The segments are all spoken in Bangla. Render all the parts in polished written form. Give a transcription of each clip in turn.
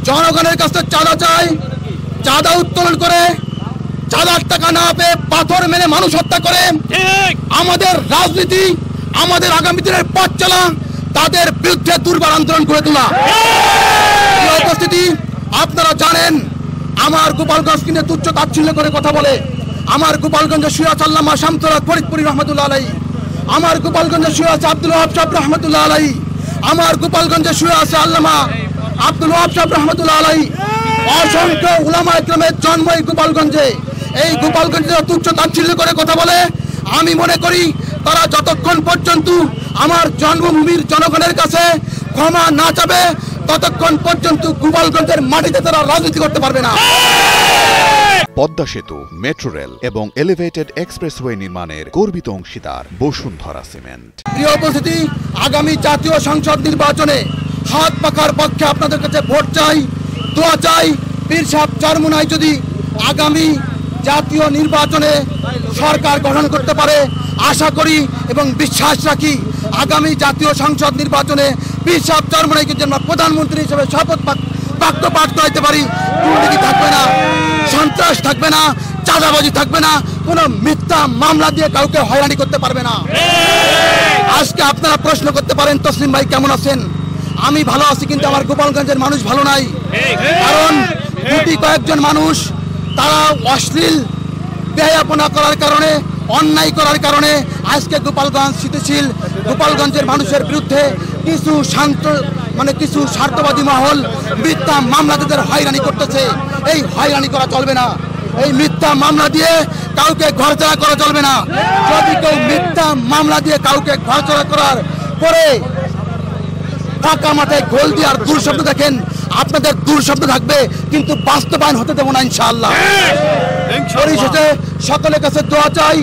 জনগণের কাছে চাঁদা চায়, চাঁদা উত্তোলন করে চাঁদার টাকা না পেয়ে পাথর মেরে মানুষ হত্যা করে আমাদের রাজনীতি, আমাদের আগামী দিনের পথ চলা, তাদের বিরুদ্ধে দুর্বার আন্দোলন করে তোলা। উপস্থিতি, আপনারা জানেন আমার গোপালগঞ্জকে নিয়ে তুচ্ছ তাচ্ছিল্য করে কথা বলে। আমার গোপালগঞ্জে শুয়ে আছে আল্লামা শামসুল্লাহ ফরিদপুরি রহমতুল্লাহ আলাইহি, আমার গোপালগঞ্জে শুয়ে আছে আব্দুল ওয়াহাব সাহেব রহমতুল্লাহ আলাইহি, আমার গোপালগঞ্জে শুয়ে আছে আল্লামা আব্দুল ওয়াহাব সাহেব রহমতুল্লাহ আলাইহি। অসংখ্য উলামা ইকরামের জন্ম এই গোপালগঞ্জে। এই গোপালগঞ্জে তুচ্ছ তাচ্ছিল্য করে কথা বলে। আমি মনে করি তারা যতক্ষণ পর্যন্ত আমার জন্মভূমির জনগণের কাছে ক্ষমা না চাবে ততক্ষণ পর্যন্ত গোপালগঞ্জের মাটিতে তারা রাজনীতি করতে পারবে না। পদ্মা সেতু, মেট্রো রেল এবং এলিভেটেড এক্সপ্রেসওয়ে নির্মাণের গর্বিত অংশীদার বসুন্ধরা সিমেন্ট। প্রিয় উপস্থিতি, আগামী জাতীয় সংসদ নির্বাচনে হাত পাকার পক্ষে আপনাদের কাছে ভোট চাই, দোয়া চাই। পীর সাহেব চরমুনাই যদি আগামী জাতীয় নির্বাচনে সরকার গঠন করতে পারে, আশা করি এবং বিশ্বাস রাখি আগামী জাতীয় সংসদ নির্বাচনে পীর সাহেব চরমুনাইকে যেন প্রধানমন্ত্রী হিসেবে শপথ বাক্য পাঠ করাইতে পারি। দুর্নীতি থাকবে না, সন্ত্রাস থাকবে না, চাঁদাবাজি থাকবে না, কোনো মিথ্যা মামলা দিয়ে কাউকে হয়রানি করতে পারবে না। আজকে আপনারা প্রশ্ন করতে পারেন তসলিম ভাই কেমন আছেন? আমি ভালো আছি, কিন্তু আমার গোপালগঞ্জের মানুষ ভালো নাই। কারণ গুটি কয়েকজন মানুষ তারা অশ্লীল বেহায়াপনা করার কারণে, অন্যায় করার কারণে আজকে গোপালগঞ্জ স্থিতিশীল। গোপালগঞ্জের মানুষের বিরুদ্ধে কিছু স্বার্থবাদী মহল মিথ্যা মামলা তাদের হয়রানি করতেছে। এই হয়রানি করা চলবে না। এই মিথ্যা মামলা দিয়ে কাউকে ঘরছাড়া করা চলবে না। যদি কেউ মিথ্যা মামলা দিয়ে কাউকে ঘরছাড়া করার পরে ফাঁকা মাথায় গোল দিয়ে আর দুঃস্বপ্ন দেখেন, আপনাদের দুঃস্বপ্ন থাকবে, কিন্তু বাস্তবায়ন হতে দেব না ইনশাআল্লাহ। পরিশেষে সকলের কাছে দোয়া চাই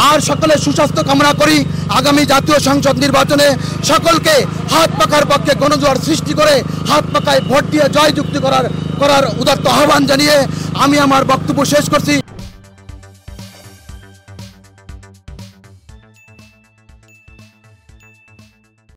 আর সকলের সুস্বাস্থ্য কামনা করি। আগামী জাতীয় সংসদ নির্বাচনে সকলকে হাত পাকার পক্ষে গণজোয়ার সৃষ্টি করে হাত পাকায় ভোট দিয়ে জয়যুক্তি করার উদাত্ত আহ্বান জানিয়ে আমি আমার বক্তব্য শেষ করছি।